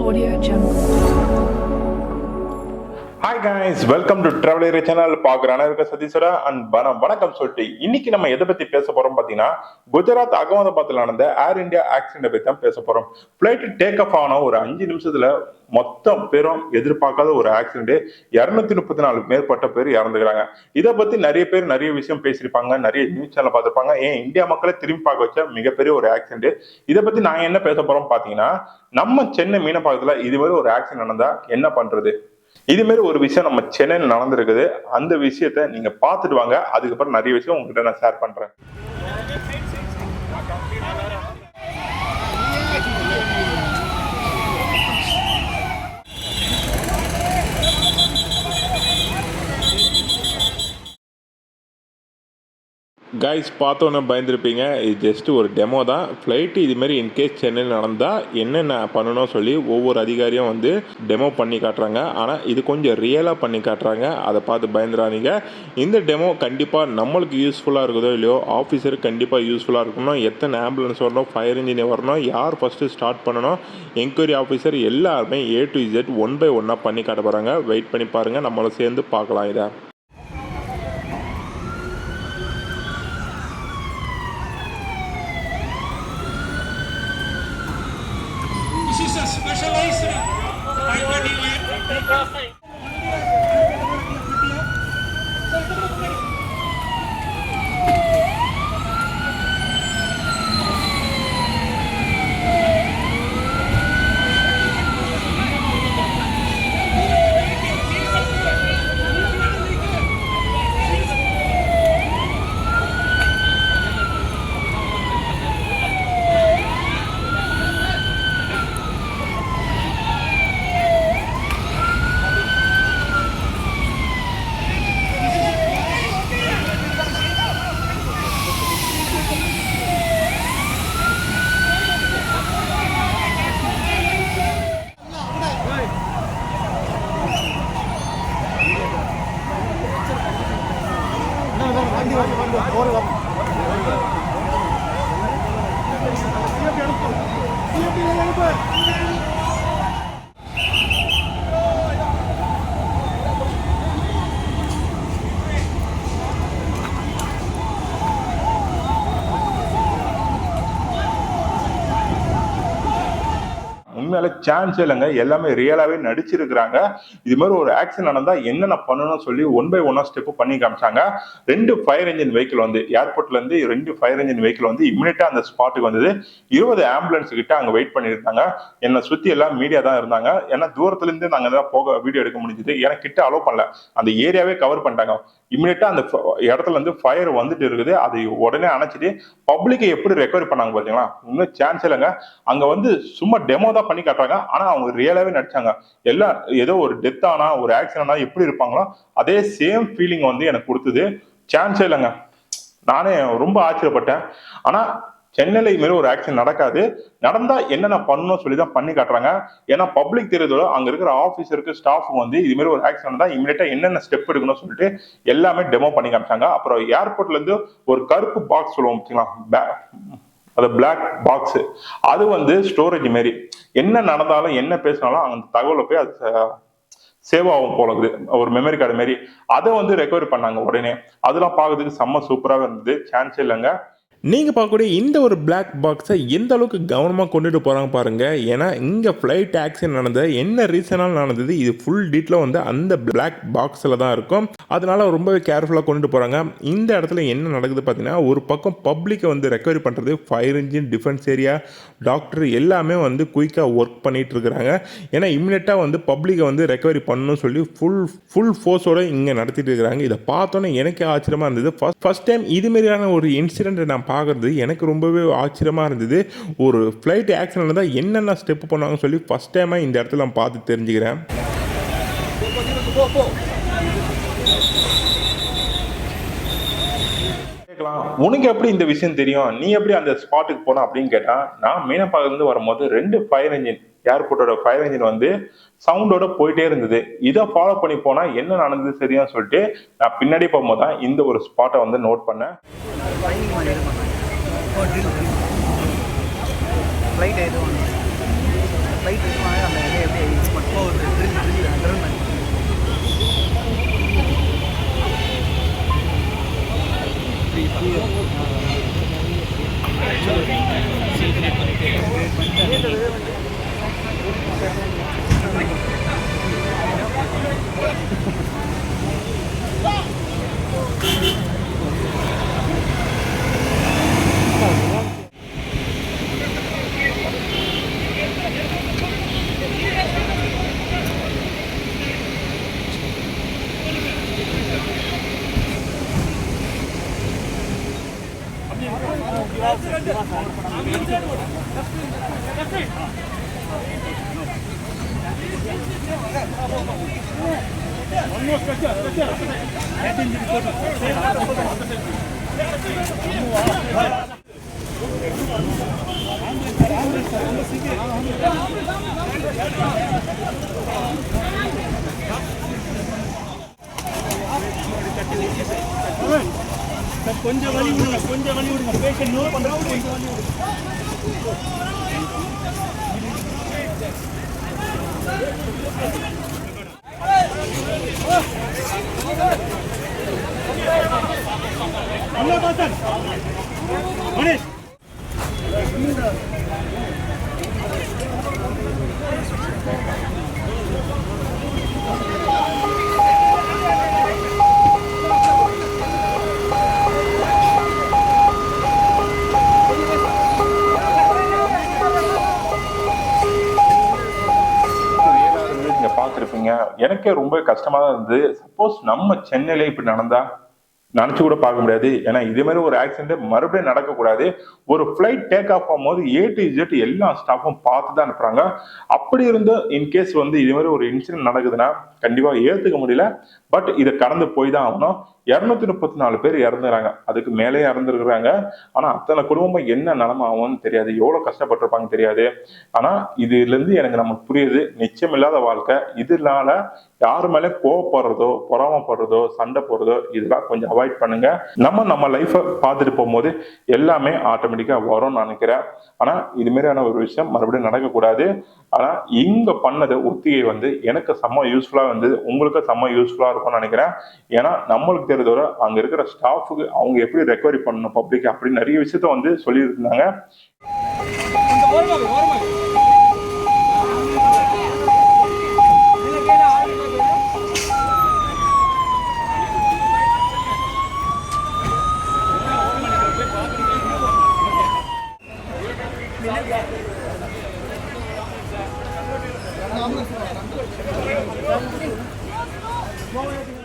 Audio Jungle. Hi guys, welcome to traveller channel. பார்க்குறான இருக்க சதீஸ்வரா அண்ட் வணக்கம் சொல்லிட்டு இன்னைக்கு நம்ம எதை பத்தி பேச போறோம் பார்த்தீங்கன்னா, குஜராத் அகமதாபாத்தில் நடந்த ஏர் இந்தியா ஆக்சிடென்ட் பத்தி தான் பேச போறோம். ஃபிளைட் டேக் ஆஃப் ஆன ஒரு 5 நிமிஷத்துல மொத்தம் பேரும் எதிர்பார்க்காத ஒரு ஆக்சிடென்ட், 234 மேற்பட்ட பேர் இறந்துக்கிறாங்க. இதை பத்தி நிறைய பேர் நிறைய விஷயம் பேசியிருப்பாங்க, நிறைய நியூஸ் சேனல் பார்த்துருப்பாங்க. இந்தியா மக்களை திரும்பி பார்க்க வச்ச மிகப்பெரிய ஒரு ஆக்சிடென்ட். இதை பத்தி நான் என்ன பேச போறோம் பாத்தீங்கன்னா, நம்ம சென்னை மீனப்பாக்கத்துல இது மாதிரி ஒரு ஆக்சிடென்ட் நடந்தா என்ன பண்றது, இது மாதிரி ஒரு விஷயம் நம்ம சென்னையில் நடந்திருக்குது. அந்த விஷயத்த நீங்க பார்த்துட்டு வாங்க. அதுக்கப்புறம் நிறைய விஷயம் உங்ககிட்ட நான் ஷேர் பண்றேன். கைஸ், பார்த்தோன்னே பயந்துருப்பீங்க. இது ஜஸ்ட் ஒரு டெமோ தான். ஃப்ளைட்டு இதுமாரி இன்கேஸ் சென்னையில் நடந்தால் என்னென்ன பண்ணணும் சொல்லி ஒவ்வொரு அதிகாரியும் வந்து டெமோ பண்ணி காட்டுறாங்க. ஆனால் இது கொஞ்சம் ரியலாக பண்ணி காட்டுறாங்க. அதை பார்த்து பயந்துடாதீங்க. இந்த டெமோ கண்டிப்பாக நம்மளுக்கு யூஸ்ஃபுல்லாக இருக்குதோ இல்லையோ, ஆஃபீஸருக்கு கண்டிப்பாக யூஸ்ஃபுல்லாக இருக்கணும். எத்தனை ஆம்புலன்ஸ் வரணும், ஃபயர் இன்ஜினியர் வரணும், யார் ஃபஸ்ட்டு ஸ்டார்ட் பண்ணணும், என்கொயரி ஆஃபீஸர் எல்லாருமே A to Z 1 by 1 பண்ணி காட்ட போகிறாங்க. வெயிட் பண்ணி பாருங்கள், நம்மளை சேர்ந்து பார்க்கலாம் இதை. This is a specialized private event. உண்மையால சான்ஸே இல்லைங்க. எல்லாமே ரியலாவே நடிச்சிருக்கிறாங்க. இது மாதிரி ஒரு ஆக்சிடென்ட் நடந்தா என்னென்ன பண்ணணும்னு சொல்லி 1 by 1 ஸ்டெப் பண்ணி காமிச்சாங்க. 2 ஃபயர் இன்ஜின் வெஹிக்கிள் வந்து ஏர்போர்ட்ல இருந்து 2 ஃபயர் இன்ஜின் வெஹிக்கிள் வந்து இமிடியேட்டா அந்த ஸ்பாட்டுக்கு வந்தது. 20 ஆம்புலன்ஸ் கிட்ட அங்க வெயிட் பண்ணியிருந்தாங்க. என்னை சுத்தி எல்லாம் மீடியா தான் இருந்தாங்க. ஏன்னா தூரத்துல இருந்து நாங்க தான் போக வீடியோ எடுக்க முடிஞ்சது. எனக்கு கிட்ட அலோவ் பண்ணல. அந்த ஏரியாவே கவர் பண்ணிட்டாங்க. இமிடியேட்டா அந்த இடத்துல இருந்து ஃபயர் வந்துட்டு இருக்குது. அதை உடனே அணைச்சிட்டு பப்ளிக்கை எப்படி ரெக்கவர் பண்ணாங்க பாத்தீங்களா? இன்னும் சான்ஸ் இல்லைங்க. அங்க வந்து சும்மா டெமோ தான் பண்ணி காட்டுறாங்க. ஆனா அவங்க ரியலாவே நடிச்சாங்க. எல்லாம் ஏதோ ஒரு டெத் ஆனா ஒரு ஆக்சிடென்ட் ஆனா எப்படி இருப்பாங்களோ அதே சேம் ஃபீலிங் வந்து எனக்கு கொடுத்தது. சான்ஸே இல்லைங்க. நானே ரொம்ப ஆச்சரியப்பட்டேன். ஆனா சென்னையில இது மாதிரி ஒரு ஆக்சிடென்ட் நடக்காது. நடந்தா என்னென்ன பண்ணணும் சொல்லி தான் பண்ணி காட்டுறாங்க. ஏன்னா பப்ளிக் தெரியுதோ அங்க இருக்கிற ஆபீசருக்கு ஸ்டாஃபுக்கு வந்து இது மாதிரி ஒரு ஆக்சிடென்ட் தான் இமீடியட்டா என்னென்ன ஸ்டெப் எடுக்கணும்னு சொல்லிட்டு எல்லாமே டெமோ பண்ணி காமிச்சாங்க. அப்புறம் ஏர்போர்ட்ல இருந்து ஒரு கருப்பு பாக்ஸ் சொல்லுவோம் பார்த்தீங்களா, அது பிளாக் பாக்ஸ், அது வந்து ஸ்டோரேஜ் மாரி என்ன நடந்தாலும் என்ன பேசினாலும் அந்த தகவலை போய் அது சேவ் ஆகும் போல இருக்குது. ஒரு மெமரி கார்டு மாரி அதை வந்து ரெக்கவரி பண்ணாங்க உடனே. அதெல்லாம் பார்க்கறதுக்கு செம்ம சூப்பராக இருந்தது. சான்ஸே இல்லைங்க. நீங்கள் பார்க்கக்கூடிய இந்த ஒரு பிளாக் பாக்ஸை எந்த அளவுக்கு கவனமாக கொண்டுட்டு போகிறாங்க பாருங்கள். ஏன்னா இங்கே ஃப்ளைட் ஆக்சிடென்ட் நடந்தது என்ன ரீசனால் நடந்தது, இது ஃபுல் டீட்டெயிலாக வந்து அந்த பிளாக் பாக்ஸில் தான் இருக்கும். அதனால ரொம்பவே கேர்ஃபுல்லாக கொண்டுட்டு போகிறாங்க. இந்த இடத்துல என்ன நடக்குது பார்த்தீங்கன்னா, ஒரு பக்கம் பப்ளிக்கை வந்து ரெக்கவரி பண்ணுறது, fire engine, defence area, doctor எல்லாமே வந்து குயிக்காக ஒர்க் பண்ணிட்டு இருக்கிறாங்க. ஏன்னா இம்மிடியட்டாக வந்து பப்ளிக்கை வந்து ரெக்கவரி பண்ணணும்னு சொல்லி ஃபுல் ஃபோர்ஸோடு இங்கே நடத்திட்டு இருக்கிறாங்க. இதை பார்த்தோன்னே எனக்கே ஆச்சரியமாக இருந்தது. ஃபர்ஸ்ட் டைம் இதுமாரியான ஒரு இன்சிடென்ட் நான் பார்க்குறது எனக்கு ரொம்பவே ஆச்சரியமாக இருந்தது. ஒரு ஃப்ளைட் ஆக்சிடென்ட் தான் என்னென்ன ஸ்டெப் பண்ணுவாங்கன்னு சொல்லி ஃபஸ்ட் டைமாக இந்த இடத்துல நான் பார்த்து தெரிஞ்சுக்கிறேன். உனக்கு எப்படி இந்த விஷயம் தெரியும், நீ எப்படி அந்த ஸ்பாட்டுக்கு போன அப்படின்னு கேட்டா, நான் மீனப்பாக்கத்துல இருந்து வரும்போது 2 ஃபயர் இன்ஜின், ஏர்போர்ட்டோட ஃபயர் இன்ஜின் வந்து சவுண்டோட போயிட்டே இருந்தது. இதை ஃபாலோ பண்ணி போனா என்ன நடந்தது சரியான்னு சொல்லிட்டு நான் பின்னாடி போகும்போது தான் இந்த ஒரு ஸ்பாட்டை வந்து நோட் பண்ணேன். ஃப்ளைட் இருக்குனால அந்த இடையே எப்படி யூஸ் பண்ணுவோம் ஒரு ட்ரில் பண்ணி கொஞ்சம் வலி விடுங்க பேஷண்ட் நோட் பண்றோம் கொஞ்சம் வலி விடுங்க Allah Hasan Manesh பார்த்துருப்பீங்க. எனக்கே ரொம்ப கஷ்டமா தான் இருந்தது. சப்போஸ் நம்ம சென்னையில இப்படி நடந்தா நினைச்சு கூட பார்க்க முடியாது. ஏன்னா இதே மாதிரி ஒரு ஆக்சிடென்ட் மறுபடியும் நடக்கக்கூடாது. ஒரு ஃபிளைட் டேக் ஆஃப் ஆகும்போது A to Z எல்லா ஸ்டாஃபும் பார்த்து தான் அனுப்புறாங்க. அப்படி இருந்து இன்கேஸ் வந்து இதே மாதிரி ஒரு இன்சிடென்ட் நடக்குதுன்னா கண்டிப்பா ஏத்துக்க முடியல. பட் இதை கடந்து போய் தான் ஆகணும். 234 பேர் இறந்துறாங்க, அதுக்கு மேலே இறந்துருக்குறாங்க. ஆனா அத்தனை குடும்பம் என்ன நிலைமை ஆகும்னு தெரியாது, எவ்வளவு கஷ்டப்பட்டிருப்பாங்க தெரியாது. ஆனா இதுல இருந்து எனக்கு நமக்கு புரியுது, நிச்சயம் இல்லாத வாழ்க்கை. இதனால யாரு மேலே கோவப்படுறதோ பொறாமப்படுறதோ சண்டை போடுறதோ இதெல்லாம் கொஞ்சம் அவாய்ட் பண்ணுங்க. நம்ம லைஃபை பார்த்துட்டு போகும்போது எல்லாமே ஆட்டோமேட்டிக்கா வரும்னு நினைக்கிறேன். ஆனா இது மாதிரியான ஒரு விஷயம் மறுபடியும் நடக்கக்கூடாது. ஆனா இங்க பண்ணது ஒத்திகை வந்து எனக்கு செம்ம யூஸ்ஃபுல்லா வந்து உங்களுக்கு செம்ம யூஸ்ஃபுல்லா இருக்கும்னு நினைக்கிறேன். ஏன்னா நம்மளுக்கு தெரிஞ்சவரை அங்க இருக்கிற ஸ்டாஃபுக்கு அவங்க எப்படி ரெக்கவரி பண்ணணும் பப்ளிக் அப்படின்னு நிறைய விஷயத்த வந்து சொல்லியிருந்தாங்க. Vamos